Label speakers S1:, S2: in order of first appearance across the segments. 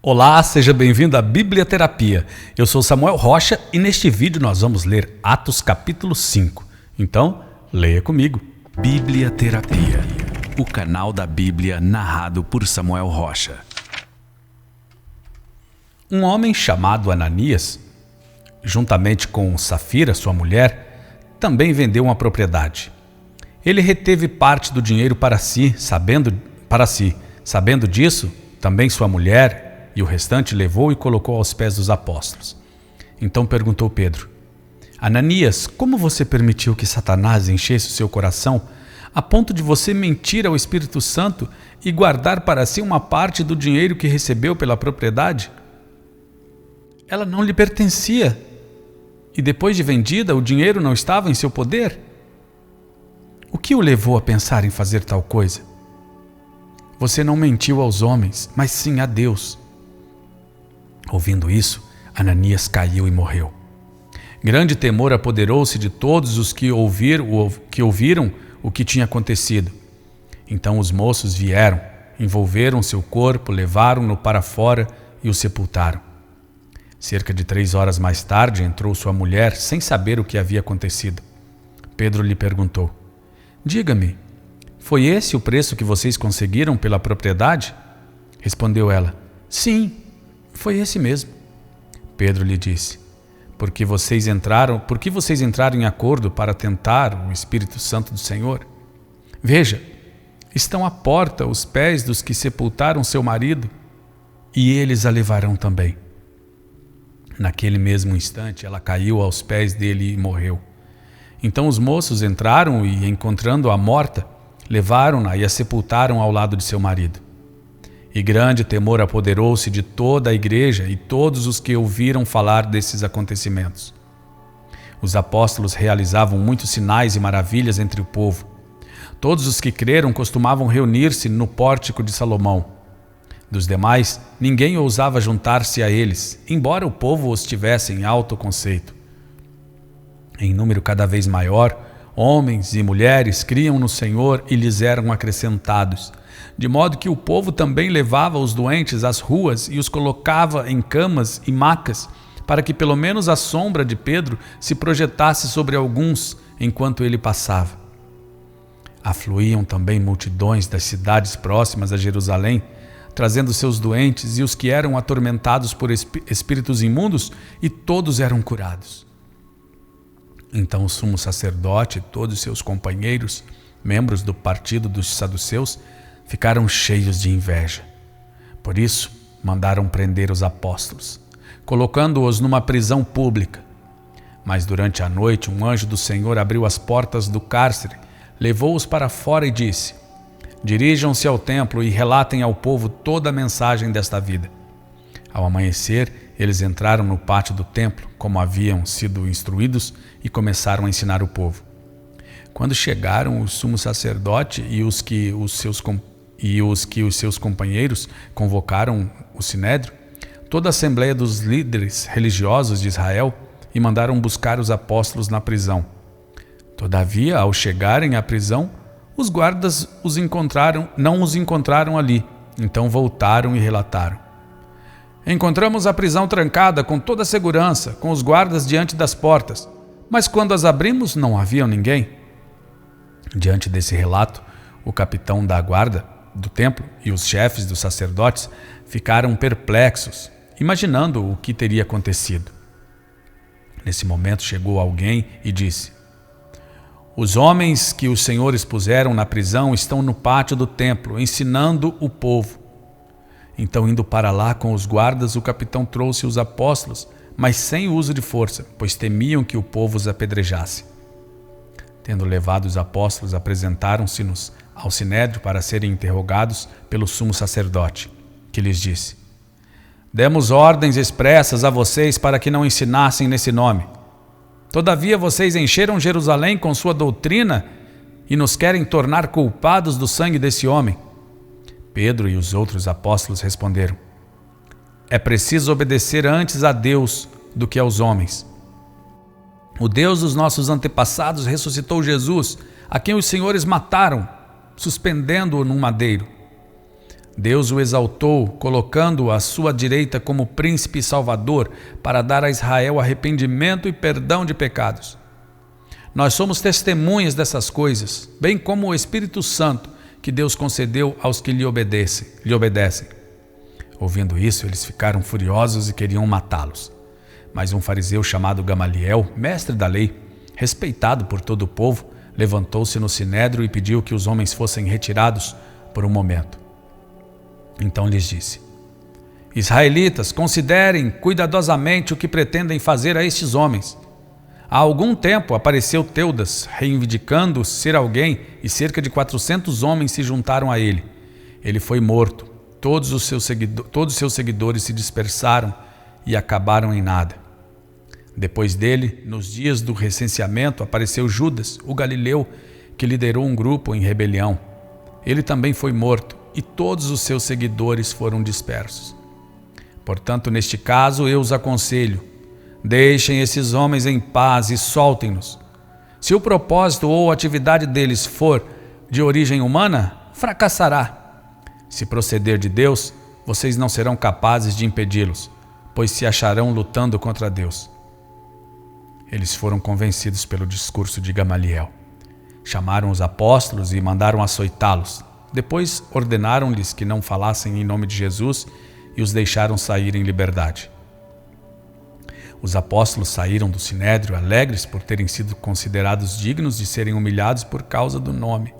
S1: Olá, seja bem-vindo à Biblioterapia. Eu sou Samuel Rocha e neste vídeo nós vamos ler Atos capítulo 5. Então, leia comigo.
S2: Biblioterapia, o canal da Bíblia narrado por Samuel Rocha.
S1: Um homem chamado Ananias, juntamente com Safira, sua mulher, também vendeu uma propriedade. Ele reteve parte do dinheiro para si. Sabendo disso, também sua mulher e o restante levou e colocou aos pés dos apóstolos. Então perguntou Pedro: Ananias, como você permitiu que Satanás enchesse o seu coração a ponto de você mentir ao Espírito Santo e guardar para si uma parte do dinheiro que recebeu pela propriedade? Ela não lhe pertencia. E depois de vendida, o dinheiro não estava em seu poder? O que o levou a pensar em fazer tal coisa? Você não mentiu aos homens, mas sim a Deus. Ouvindo isso, Ananias caiu e morreu. Grande temor apoderou-se de todos os que ouviram o que tinha acontecido. Então os moços vieram, envolveram seu corpo, levaram-no para fora e o sepultaram. Cerca de 3 horas mais tarde entrou sua mulher sem saber o que havia acontecido. Pedro lhe perguntou: Diga-me, foi esse o preço que vocês conseguiram pela propriedade? Respondeu ela: Sim, foi esse mesmo. Pedro lhe disse: Por que vocês entraram em acordo para tentar o Espírito Santo do Senhor? Veja, estão à porta os pés dos que sepultaram seu marido, e eles a levarão também. Naquele mesmo instante, ela caiu aos pés dele e morreu. Então os moços entraram e, encontrando-a morta, levaram-na e a sepultaram ao lado de seu marido. E grande temor apoderou-se de toda a igreja e todos os que ouviram falar desses acontecimentos. Os apóstolos realizavam muitos sinais e maravilhas entre o povo. Todos os que creram costumavam reunir-se no pórtico de Salomão. Dos demais, ninguém ousava juntar-se a eles, embora o povo os tivesse em alto conceito. Em número cada vez maior, homens e mulheres criam no Senhor e lhes eram acrescentados, de modo que o povo também levava os doentes às ruas e os colocava em camas e macas, para que pelo menos a sombra de Pedro se projetasse sobre alguns enquanto ele passava. Afluíam também multidões das cidades próximas a Jerusalém, trazendo seus doentes e os que eram atormentados por espíritos imundos, e todos eram curados. Então o sumo sacerdote e todos seus companheiros, membros do partido dos saduceus, ficaram cheios de inveja. Por isso, mandaram prender os apóstolos, colocando-os numa prisão pública. Mas durante a noite, um anjo do Senhor abriu as portas do cárcere, levou-os para fora e disse: Dirijam-se ao templo e relatem ao povo toda a mensagem desta vida. Ao amanhecer, eles entraram no pátio do templo, como haviam sido instruídos, e começaram a ensinar o povo. Quando chegaram, o sumo sacerdote e os que os seus companheiros convocaram o sinédrio, toda a assembleia dos líderes religiosos de Israel, e mandaram buscar os apóstolos na prisão. Todavia, ao chegarem à prisão, os guardas não os encontraram ali. Então voltaram e relataram: Encontramos a prisão trancada com toda a segurança, com os guardas diante das portas, mas quando as abrimos não havia ninguém. Diante desse relato, o capitão da guarda do templo e os chefes dos sacerdotes ficaram perplexos, imaginando o que teria acontecido. Nesse momento chegou alguém e disse: Os homens que os senhores puseram na prisão estão no pátio do templo, ensinando o povo. Então, indo para lá com os guardas, o capitão trouxe os apóstolos, mas sem uso de força, pois temiam que o povo os apedrejasse. Tendo levado os apóstolos, apresentaram-se-nos ao sinédrio para serem interrogados pelo sumo sacerdote, que lhes disse: Demos ordens expressas a vocês para que não ensinassem nesse nome. Todavia vocês encheram Jerusalém com sua doutrina e nos querem tornar culpados do sangue desse homem. Pedro e os outros apóstolos responderam: É preciso obedecer antes a Deus do que aos homens. O Deus dos nossos antepassados ressuscitou Jesus, a quem os senhores mataram, suspendendo-o num madeiro. Deus o exaltou, colocando-o à sua direita como príncipe e salvador, para dar a Israel arrependimento e perdão de pecados. Nós somos testemunhas dessas coisas, bem como o Espírito Santo que Deus concedeu aos que lhe obedecem. Ouvindo isso, eles ficaram furiosos e queriam matá-los. Mas um fariseu chamado Gamaliel, mestre da lei, respeitado por todo o povo, levantou-se no sinédrio e pediu que os homens fossem retirados por um momento. Então lhes disse: Israelitas, considerem cuidadosamente o que pretendem fazer a estes homens. Há algum tempo apareceu Teudas, reivindicando ser alguém, e cerca de 400 homens se juntaram a ele. Ele foi morto. Todos os seus seguidores se dispersaram e acabaram em nada. Depois dele, nos dias do recenseamento, apareceu Judas, o galileu, que liderou um grupo em rebelião. Ele também foi morto, e todos os seus seguidores foram dispersos. Portanto, neste caso, eu os aconselho: deixem esses homens em paz e soltem-nos. Se o propósito ou atividade deles for de origem humana, fracassará. Se proceder de Deus, vocês não serão capazes de impedi-los, pois se acharão lutando contra Deus. Eles foram convencidos pelo discurso de Gamaliel. Chamaram os apóstolos e mandaram açoitá-los. Depois ordenaram-lhes que não falassem em nome de Jesus e os deixaram sair em liberdade. Os apóstolos saíram do sinédrio alegres por terem sido considerados dignos de serem humilhados por causa do nome.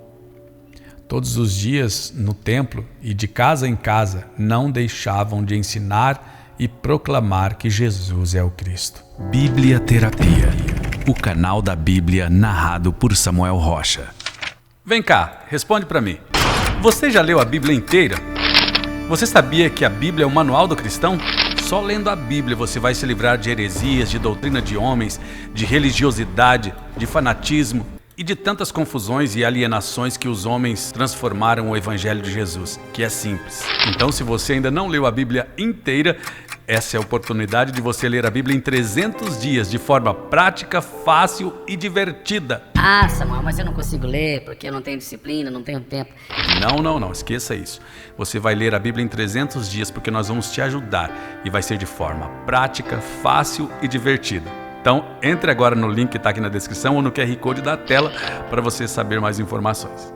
S1: Todos os dias no templo e de casa em casa não deixavam de ensinar e proclamar que Jesus é o Cristo.
S2: Bíblia Terapia, o canal da Bíblia narrado por Samuel Rocha.
S1: Vem cá, responde para mim. Você já leu a Bíblia inteira? Você sabia que a Bíblia é o manual do cristão? Só lendo a Bíblia você vai se livrar de heresias, de doutrina de homens, de religiosidade, de fanatismo e de tantas confusões e alienações que os homens transformaram o Evangelho de Jesus, que é simples. Então, se você ainda não leu a Bíblia inteira, essa é a oportunidade de você ler a Bíblia em 300 dias, de forma prática, fácil e divertida.
S3: Ah, Samuel, mas eu não consigo ler porque eu não tenho disciplina, não tenho tempo.
S1: Não, esqueça isso. Você vai ler a Bíblia em 300 dias porque nós vamos te ajudar e vai ser de forma prática, fácil e divertida. Então, entre agora no link que está aqui na descrição ou no QR Code da tela para você saber mais informações.